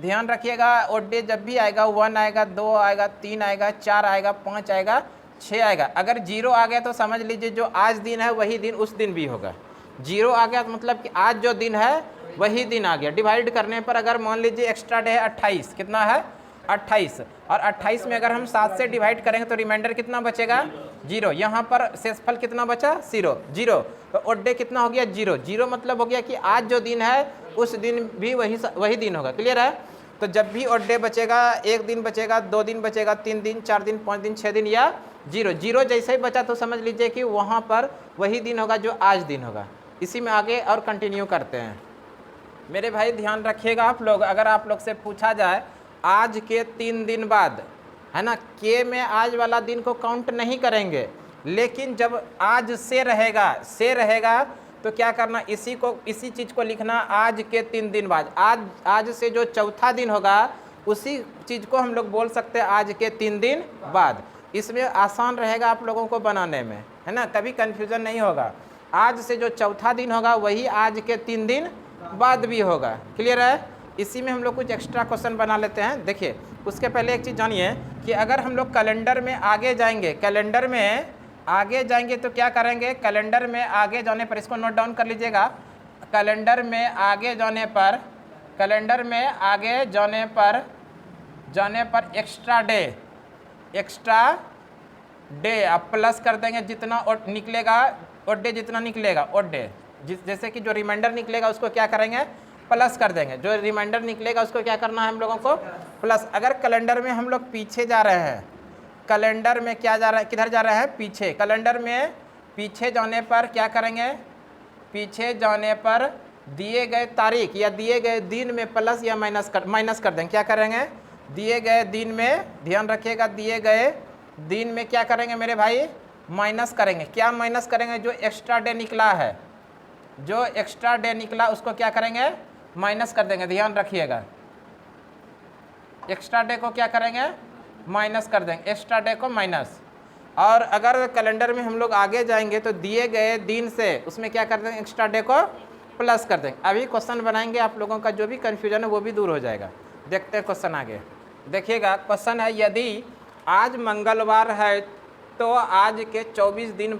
ध्यान रखिएगा, ऑड डे जब भी आएगा 1 आएगा, 2 आएगा, 3 आएगा, 4 आएगा, 5 आएगा, 6 आएगा। अगर 0 आ गया तो समझ लीजिए जो आज दिन है वही दिन उस दिन भी होगा। 0 आ गया तो मतलब कि आज जो दिन है वही दिन आ गया। डिवाइड करने पर अगर मान लीजिए एक्स्ट्रा डे है 28, कितना है? 28, और 28 में अगर हम 7 से डिवाइड करेंगे तो रिमाइंडर कितना बचेगा? 0। यहाँ पर शेषफल कितना बचा? 0। तो ऑड डे कितना हो गया? 0 मतलब हो गया कि आज जो दिन है उस दिन भी वही दिन होगा। क्लियर है? तो जब भी ऑड डे बचेगा, 1 दिन बचेगा, 2 दिन बचेगा, 3 दिन, 4 दिन, 5 दिन, 6 दिन या 0 जैसे ही बचा तो समझ लीजिए कि वहाँ पर वही दिन होगा जो आज दिन होगा। इसी में आगे और कंटिन्यू करते हैं। मेरे भाई ध्यान रखिएगा आप लोग, अगर आप लोग से पूछा जाए आज के 3 दिन बाद, है ना, के में आज वाला दिन को काउंट नहीं करेंगे, लेकिन जब आज से रहेगा तो क्या करना, इसी चीज़ को लिखना आज के 3 दिन बाद। आज से जो चौथा दिन होगा उसी चीज़ को हम लोग बोल सकते हैं आज के 3 दिन बाद। इसमें आसान रहेगा आप लोगों को बनाने में, है ना, कभी कन्फ्यूज़न नहीं होगा। आज से जो चौथा दिन होगा वही आज के 3 दिन बाद भी होगा। क्लियर है? इसी में हम लोग कुछ एक्स्ट्रा क्वेश्चन बना लेते हैं। देखिए, उसके पहले एक चीज़ जानिए कि अगर हम लोग कैलेंडर में आगे जाएंगे, तो क्या करेंगे? कैलेंडर में आगे जाने पर, इसको नोट डाउन कर लीजिएगा, कैलेंडर में आगे जाने पर एक्स्ट्रा डे आप प्लस कर देंगे, जितना निकलेगा ऑड डे, जितना निकलेगा ऑड डे, जैसे कि जो रिमाइंडर निकलेगा उसको क्या करेंगे? प्लस कर देंगे। जो रिमाइंडर निकलेगा उसको क्या करना है हम लोगों को? प्लस। अगर कैलेंडर में हम लोग पीछे जा रहे हैं, कैलेंडर में क्या जा रहा है, किधर जा रहे हैं? पीछे। कैलेंडर में पीछे जाने पर क्या करेंगे? पीछे जाने पर दिए गए तारीख या दिए गए दिन में प्लस या माइनस कर देंगे। क्या करेंगे? दिए गए दिन में, ध्यान रखिएगा, दिए गए दिन में क्या करेंगे मेरे भाई? माइनस करेंगे। क्या माइनस करेंगे? जो एक्स्ट्रा डे निकला है, जो एक्स्ट्रा डे निकला उसको क्या करेंगे? माइनस कर देंगे। ध्यान रखिएगा, एक्स्ट्रा डे को क्या करेंगे? माइनस कर देंगे, एक्स्ट्रा डे को माइनस। और अगर कैलेंडर में हम लोग आगे जाएंगे तो दिए गए दिन से उसमें क्या कर देंगे? एक्स्ट्रा डे को प्लस कर देंगे। अभी क्वेश्चन बनाएंगे, आप लोगों का जो भी कन्फ्यूजन है वो भी दूर हो जाएगा। देखते हैं क्वेश्चन आगे। देखिएगा, क्वेश्चन है, यदि आज मंगलवार है तो आज के 24 दिन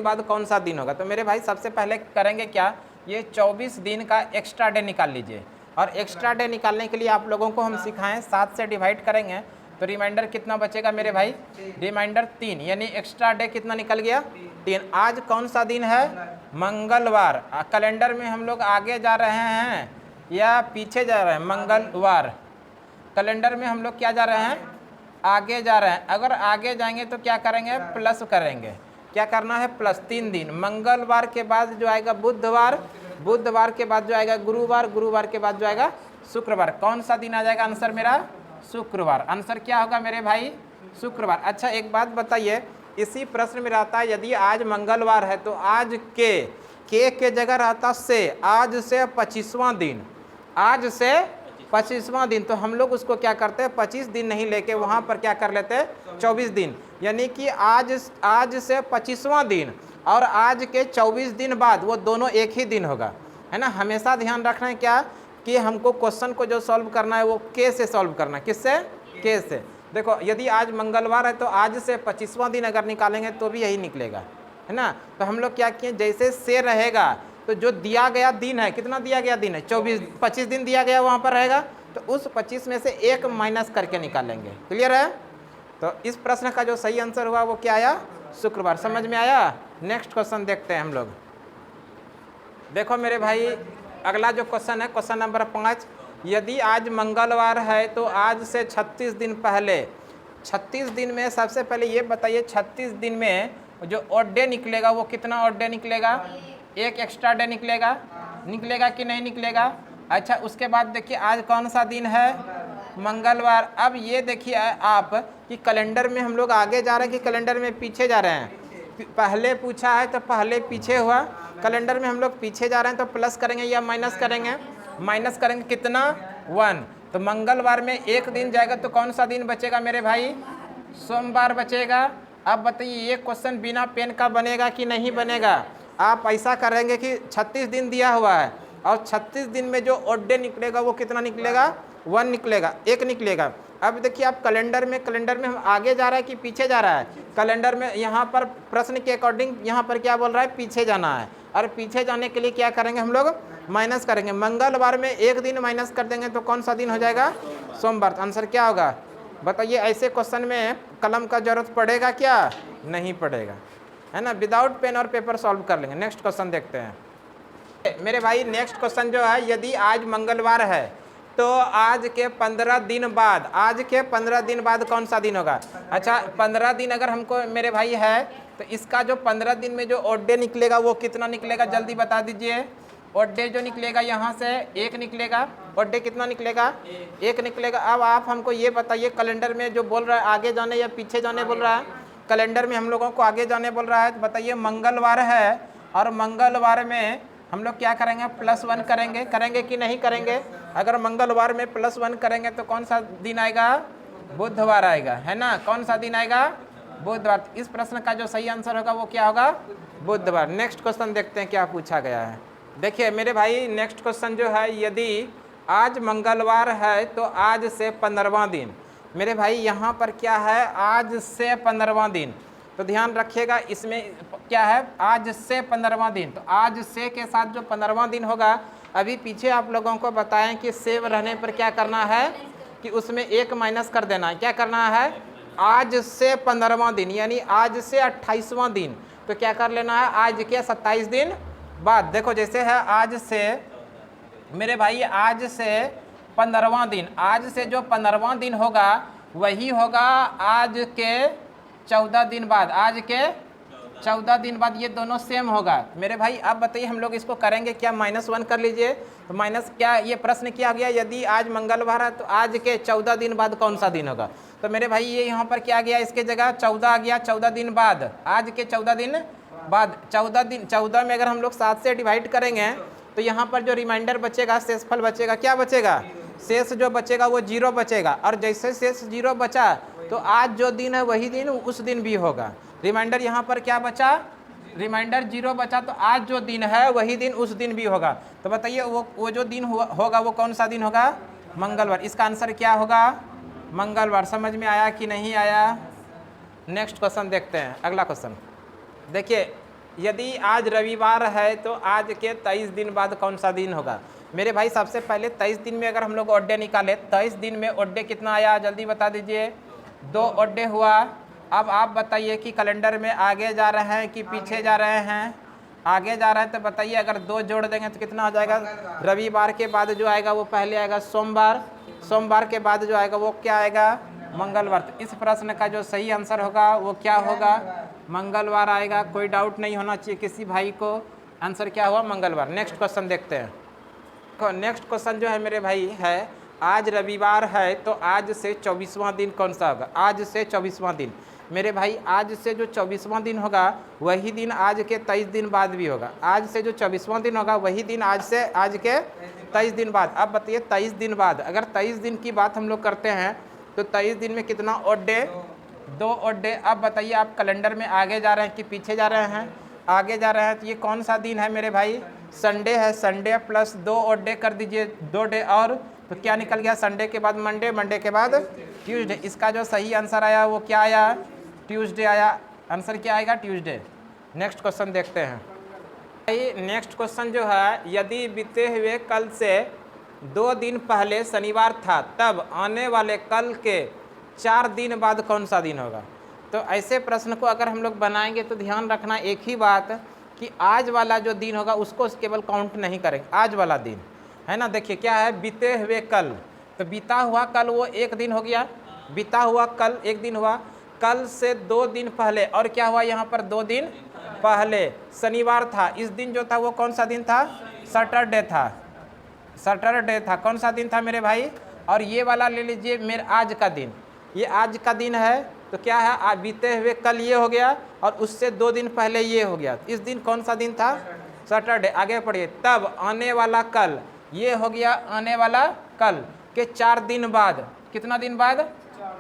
बाद कौन सा दिन होगा? तो मेरे भाई सबसे पहले करेंगे क्या? ये 24 दिन का एक्स्ट्रा डे निकाल लीजिए। और एक्स्ट्रा डे निकालने के लिए आप लोगों को हम सिखाएं, 7 से डिवाइड करेंगे तो रिमाइंडर कितना बचेगा मेरे भाई? रिमाइंडर 3, यानी एक्स्ट्रा डे कितना निकल गया? 3। आज कौन सा दिन है? मंगलवार। कैलेंडर में हम लोग आगे जा रहे हैं या पीछे जा रहे हैं? मंगलवार। कैलेंडर में हम लोग क्या जा रहे हैं? आगे जा रहे हैं। अगर आगे जाएंगे तो क्या करेंगे? प्लस करेंगे। क्या करना है? प्लस। 3 दिन। मंगलवार के बाद जो आएगा बुधवार, बुधवार के बाद जो आएगा गुरुवार, गुरुवार के बाद जो आएगा शुक्रवार। कौन सा दिन आ जाएगा आंसर मेरा? शुक्रवार। आंसर क्या होगा मेरे भाई? शुक्रवार। अच्छा, एक बात बताइए, इसी प्रश्न में रहता है यदि आज मंगलवार है तो आज के जगह रहता से, आज से 25वां दिन, आज से 25वां दिन, तो हम लोग उसको क्या करते हैं? 25 दिन नहीं लेके वहाँ पर क्या कर लेते हैं? 24 दिन। यानी कि आज से 25वां दिन और आज के 24 दिन बाद वो दोनों एक ही दिन होगा, है ना। हमेशा ध्यान रखना है क्या कि हमको क्वेश्चन को जो सॉल्व करना है वो के से सॉल्व करना है। किससे? के से। देखो, यदि आज मंगलवार है तो आज से 25वां दिन अगर निकालेंगे तो भी यही निकलेगा, है ना। तो हम लोग क्या किए, जैसे से रहेगा तो जो दिया गया दिन है, कितना दिया गया दिन है? 25 दिन दिया गया वहाँ पर रहेगा, तो उस 25 में से एक माइनस करके निकालेंगे। क्लियर है? तो इस प्रश्न का जो सही आंसर हुआ वो क्या आया? शुक्रवार। समझ में आया? नेक्स्ट क्वेश्चन देखते हैं हम लोग। देखो मेरे भाई, अगला जो क्वेश्चन है, क्वेश्चन नंबर 5, यदि आज मंगलवार है तो आज से 36 दिन पहले, 36 दिन में सबसे पहले ये बताइए, 36 दिन में जो ऑड डे निकलेगा वो कितना ऑड डे निकलेगा? एक एक्स्ट्रा डे निकलेगा कि नहीं निकलेगा? अच्छा, उसके बाद देखिए आज कौन सा दिन है? मंगलवार। अब ये देखिए आप कि कैलेंडर में हम लोग आगे जा रहे हैं कि कैलेंडर में पीछे जा रहे हैं? पहले पूछा है तो पहले पीछे हुआ, कैलेंडर में हम लोग पीछे जा रहे हैं तो प्लस करेंगे या माइनस करेंगे? माइनस करेंगे। कितना? 1। तो मंगलवार में एक दिन जाएगा तो कौन सा दिन बचेगा मेरे भाई? सोमवार बचेगा। अब बताइए ये क्वेश्चन बिना पेन का बनेगा कि नहीं बनेगा? आप ऐसा करेंगे कि 36 दिन दिया हुआ है और 36 दिन में जो ऑड डे निकलेगा वो कितना निकलेगा? 1 निकलेगा, 1 निकलेगा। अब देखिए आप कैलेंडर में हम आगे जा रहा है कि पीछे जा रहा है? कैलेंडर में यहाँ पर प्रश्न के अकॉर्डिंग यहाँ पर क्या बोल रहा है? पीछे जाना है। और पीछे जाने के लिए क्या करेंगे हम लोग? माइनस करेंगे। मंगलवार में एक दिन माइनस कर देंगे तो कौन सा दिन हो जाएगा? सोमवार। आंसर क्या होगा बताइए? ऐसे क्वेश्चन में कलम का जरूरत पड़ेगा क्या? नहीं पड़ेगा, है ना। विदाउट पेन और पेपर सॉल्व कर लेंगे। नेक्स्ट क्वेश्चन देखते हैं मेरे भाई। नेक्स्ट क्वेश्चन जो है, यदि आज मंगलवार है तो आज के 15 दिन बाद, आज के 15 दिन बाद कौन सा दिन होगा? अच्छा 15 दिन अगर हमको मेरे भाई है तो इसका जो 15 दिन में जो ऑड डे निकलेगा वो कितना निकलेगा? जल्दी बता दीजिए। ऑड डे जो निकलेगा यहाँ से 1 निकलेगा। ऑड डे कितना निकलेगा? 1 निकलेगा। अब आप हमको ये बताइए कैलेंडर में जो बोल रहा है आगे जाने या पीछे जाने बोल रहा है? कैलेंडर में हम लोगों को आगे जाने बोल रहा है। तो बताइए मंगलवार है और मंगलवार में हम लोग क्या करेंगे? +1 करेंगे। करेंगे कि नहीं करेंगे? अगर मंगलवार में +1 करेंगे तो कौन सा दिन आएगा? बुधवार आएगा, है ना। कौन सा दिन आएगा? बुधवार। इस प्रश्न का जो सही आंसर होगा वो क्या होगा? बुधवार। नेक्स्ट क्वेश्चन देखते हैं क्या पूछा गया है। देखिए मेरे भाई नेक्स्ट क्वेश्चन जो है, यदि आज मंगलवार है तो आज से 15वां दिन। मेरे भाई यहाँ पर क्या है? आज से 15वां दिन। तो ध्यान रखिएगा इसमें क्या है? आज से 15वां दिन। तो आज से के साथ जो 15वां दिन होगा, अभी पीछे आप लोगों को बताएं कि सेव रहने पर क्या करना है कि उसमें 1 माइनस कर देना है। क्या करना है? आज से 15वां दिन यानी आज से 28वां दिन। तो क्या कर लेना है? आज के 27 दिन बाद। देखो जैसे है आज से मेरे भाई, आज से 15वां दिन, आज से जो 15वां दिन होगा वही होगा आज के 14 दिन बाद। आज के 14 दिन बाद ये दोनों सेम होगा। मेरे भाई अब बताइए हम लोग इसको करेंगे क्या? -1 कर लीजिए। तो माइनस क्या, ये प्रश्न किया गया यदि आज मंगलवार है तो आज के 14 दिन बाद कौन सा दिन होगा? तो मेरे भाई ये यहाँ पर क्या गया? इसके जगह 14 आ गया। 14 दिन बाद, आज के 14 दिन बाद। 14 में अगर हम लोग 7 से डिवाइड करेंगे तो यहाँ पर जो रिमाइंडर बचेगा, शेषफल बचेगा, क्या बचेगा? शेष जो बचेगा वो 0 बचेगा। और जैसे शेष 0 बचा तो आज जो दिन है वही दिन उस दिन भी होगा। रिमाइंडर यहाँ पर क्या बचा? रिमाइंडर 0 बचा। तो आज जो दिन है वही दिन उस दिन भी होगा। तो बताइए वो जो दिन होगा वो कौन सा दिन होगा? मंगलवार। इसका आंसर क्या होगा? मंगलवार। समझ में आया कि नहीं आया? नेक्स्ट क्वेश्चन देखते हैं। अगला क्वेश्चन देखिए, यदि आज रविवार है तो आज के 23 दिन बाद कौन सा दिन होगा? मेरे भाई सबसे पहले 23 दिन में अगर हम लोग ऑड डे निकाले, 23 दिन में ऑड डे कितना आया? जल्दी बता दीजिए। 2 ऑड डे हुआ। अब आप बताइए कि कैलेंडर में आगे जा रहे हैं कि पीछे जा रहे हैं? आगे जा रहे हैं। तो बताइए अगर 2 जोड़ देंगे तो कितना हो जाएगा? रविवार के बाद जो आएगा वो पहले आएगा सोमवार। सोमवार के बाद जो आएगा वो क्या आएगा? मंगलवार। तो इस प्रश्न का जो सही आंसर होगा वो क्या होगा? मंगलवार आएगा। कोई डाउट नहीं होना चाहिए किसी भाई को। आंसर क्या हुआ? मंगलवार। नेक्स्ट क्वेश्चन देखते हैं। नेक्स्ट क्वेश्चन जो है मेरे भाई है, आज रविवार है तो आज से 24वां दिन कौन सा होगा? आज से 24वां दिन। मेरे भाई आज से जो 24वां दिन होगा वही दिन आज के 23 दिन बाद भी होगा। आज से जो 24वां दिन होगा वही दिन आज के 23 दिन बाद। अब बताइए 23 दिन बाद, अगर 23 दिन की बात हम लोग करते हैं तो 23 दिन में कितना ऑड डे? 2 odd day. अब बताइए आप कैलेंडर में आगे जा रहे हैं कि पीछे जा रहे हैं? आगे जा रहे हैं। तो ये कौन सा दिन है मेरे भाई? संडे है। संडे प्लस 2 ऑड डे कर दीजिए, 2 डे और। तो क्या निकल गया? संडे के बाद मंडे, मंडे के बाद ट्यूसडे। इसका जो सही आंसर आया वो क्या आया? ट्यूसडे आया। आंसर क्या आएगा? ट्यूसडे। नेक्स्ट क्वेश्चन देखते हैं। नेक्स्ट क्वेश्चन जो है, यदि बीते हुए कल से 2 दिन पहले शनिवार था तब आने वाले कल के 4 दिन बाद कौन सा दिन होगा? तो ऐसे प्रश्न को अगर हम लोग बनाएंगे तो ध्यान रखना एक ही बात कि आज वाला जो दिन होगा उसको केवल काउंट नहीं करेंगे। आज वाला दिन है ना। देखिए क्या है? बीते हुए कल। तो बीता हुआ कल वो 1 दिन हो गया। बीता हुआ कल 1 दिन हुआ। कल से 2 दिन पहले और क्या हुआ? यहाँ पर 2 दिन पहले शनिवार था। इस दिन जो था वो कौन सा दिन था? सैटरडे था। सैटरडे था। कौन सा दिन था मेरे भाई? और ये वाला ले लीजिए मेरे आज का दिन। ये आज का दिन है। तो क्या है? आज बीते हुए कल ये हो गया और उससे 2 दिन पहले ये हो गया। इस दिन कौन सा दिन था? सैटरडे। आगे पढ़िए। तब आने वाला कल, ये हो गया आने वाला कल के 4 दिन बाद। कितना दिन बाद?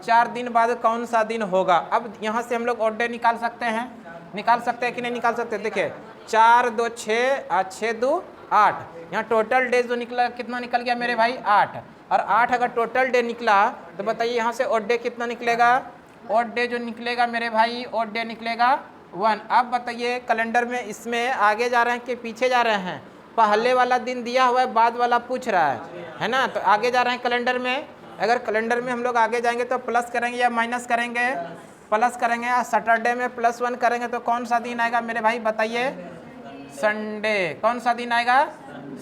4 दिन बाद कौन सा दिन होगा। अब यहाँ से हम लोग ऑड डे निकाल सकते हैं कि नहीं निकाल सकते। देखिए 4 2 6 6 2 8, यहाँ टोटल डे जो निकला कितना निकल गया मेरे भाई 8, और 8 अगर टोटल डे निकला तो बताइए यहाँ से ऑड डे कितना निकलेगा। ऑड डे जो निकलेगा मेरे भाई, ऑड डे निकलेगा 1। अब बताइए कैलेंडर में इसमें आगे जा रहे हैं कि पीछे जा रहे हैं। पहले वाला दिन दिया हुआ है, बाद वाला पूछ रहा है ना, तो आगे जा रहे हैं कैलेंडर में। अगर कैलेंडर में हम लोग आगे जाएंगे तो प्लस करेंगे या माइनस करेंगे, प्लस करेंगे। सैटरडे में +1 करेंगे तो कौन सा दिन आएगा मेरे भाई बताइए, संडे। कौन सा दिन आएगा,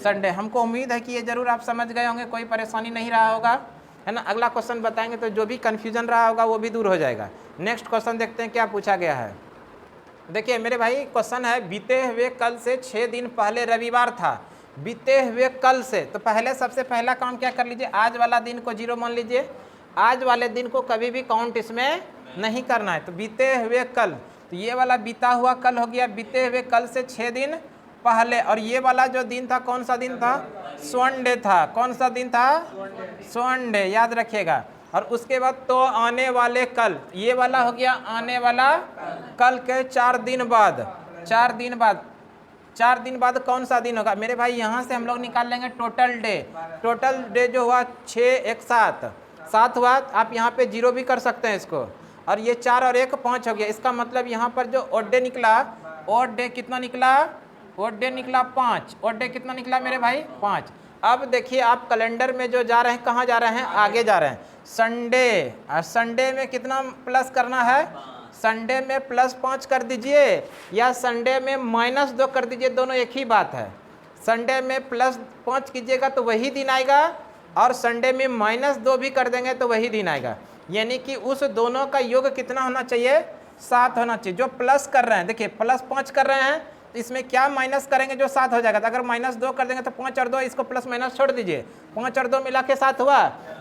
संडे। हमको उम्मीद है कि ये जरूर आप समझ गए होंगे, कोई परेशानी नहीं रहा होगा, है ना। अगला क्वेश्चन बताएंगे तो जो भी कन्फ्यूजन रहा होगा वो भी दूर हो जाएगा। नेक्स्ट क्वेश्चन देखते हैं क्या पूछा गया है। देखिए मेरे भाई क्वेश्चन है, बीते हुए कल से 6 दिन पहले रविवार था। बीते हुए कल से, तो पहले सबसे पहला काम क्या कर लीजिए, आज वाला दिन को 0 मान लीजिए। आज वाले दिन को कभी भी काउंट इसमें नहीं करना है। तो बीते हुए कल, तो ये वाला बीता हुआ कल हो गया, बीते हुए कल से 6 दिन पहले। और ये वाला जो दिन था कौन सा दिन था, संडे था। कौन सा दिन था, संडे, याद रखिएगा। और उसके बाद तो आने वाले कल, ये वाला हो गया आने वाला कल के 4 दिन बाद। 4 दिन बाद, 4 दिन बाद कौन सा दिन होगा मेरे भाई, यहाँ से हम लोग निकाल लेंगे टोटल डे। टोटल डे जो हुआ 6 1 7 हुआ। आप यहाँ पे 0 भी कर सकते हैं इसको। और ये 4 और 1 5 हो गया। इसका मतलब यहाँ पर जो ऑड डे निकला, ऑड डे कितना निकला, ऑड डे निकला 5। ऑड डे कितना निकला मेरे भाई, 5। अब देखिए आप कैलेंडर में जो जा रहे हैं, कहाँ जा रहे हैं, आगे जा रहे हैं। संडे, और संडे में कितना प्लस करना है, संडे में +5 कर दीजिए या संडे में -2 कर दीजिए, दोनों एक ही बात है। संडे में +5 कीजिएगा तो वही दिन आएगा, और संडे में -2 भी कर देंगे तो वही दिन आएगा। यानी कि उस दोनों का योग कितना होना चाहिए, 7 होना चाहिए। जो प्लस कर रहे हैं, देखिए +5 कर रहे हैं तो इसमें क्या माइनस करेंगे जो 7 हो जाएगा। तो अगर -2 कर देंगे तो 5 और 2, इसको प्लस माइनस छोड़ दीजिए, 5 और 2 मिला के 7 हुआ।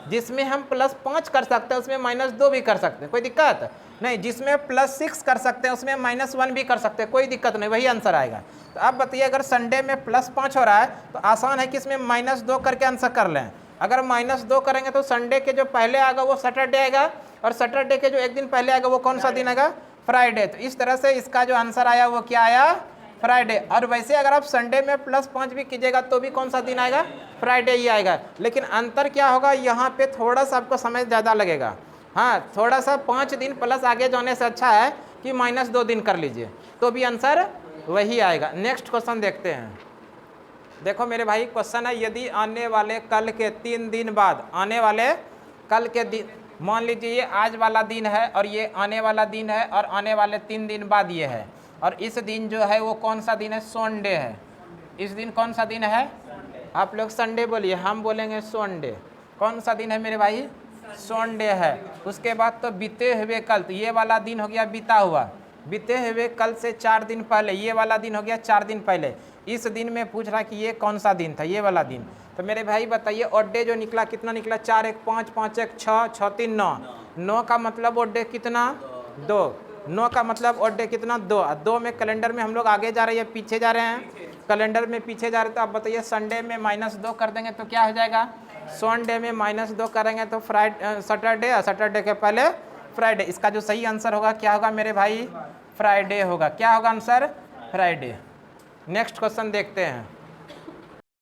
जिसमें हम +5 कर सकते हैं उसमें -2 भी कर सकते हैं, कोई दिक्कत नहीं। जिसमें +6 कर सकते हैं उसमें -1 भी कर सकते हैं, कोई दिक्कत नहीं, वही आंसर आएगा। तो अब बताइए अगर संडे में +5 हो रहा है तो आसान है कि इसमें -2 करके आंसर कर लें। अगर -2 करेंगे तो संडे के जो पहले आएगा वो सैटरडे आएगा, और सैटरडे के जो एक दिन पहले आएगा वो कौन सा दिन आएगा, फ्राइडे। तो इस तरह से इसका जो आंसर आया वो क्या आया, फ्राइडे। और वैसे अगर आप संडे में +5 भी कीजिएगा तो भी कौन सा दिन आएगा, फ्राइडे ही आएगा। लेकिन अंतर क्या होगा, यहाँ पे थोड़ा सा आपको समय ज़्यादा लगेगा। हाँ, थोड़ा सा 5 दिन प्लस आगे जाने से अच्छा है कि -2 दिन कर लीजिए, तो भी आंसर वही आएगा। नेक्स्ट क्वेश्चन देखते हैं। देखो मेरे भाई क्वेश्चन है, यदि आने वाले कल के 3 दिन बाद, आने वाले कल के दिन, मान लीजिए ये आज वाला दिन है और ये आने वाला दिन है, और आने वाले 3 दिन बाद ये है, और इस दिन जो है वो कौन सा दिन है, संडे है। इस दिन कौन सा दिन है, आप लोग संडे बोलिए, हम बोलेंगे संडे। कौन सा दिन है मेरे भाई, संडे है। उसके बाद तो बीते हुए कल, तो ये वाला दिन हो गया बीता हुआ, बीते हुए कल से 4 दिन पहले, ये वाला दिन हो गया 4 दिन पहले। इस दिन में पूछ रहा कि ये कौन सा दिन था, ये वाला दिन। तो मेरे भाई बताइए ऑड डे जो निकला कितना निकला, 4 1 5 5 1 6 6 3 9। 9 का मतलब ऑड डे कितना, 2। 9 का मतलब ऑड डे कितना, 2। 2 में कैलेंडर में हम लोग आगे जा रहे हैं या पीछे जा रहे हैं, कैलेंडर में पीछे जा रहे हैं। तो आप बताइए संडे में -2 कर देंगे तो क्या हो जाएगा, संडे में -2 करेंगे तो सैटरडे, और सैटरडे के पहले फ्राइडे। इसका जो सही आंसर होगा क्या होगा मेरे भाई, फ्राइडे होगा। क्या होगा आंसर, फ्राइडे। नेक्स्ट क्वेश्चन देखते हैं।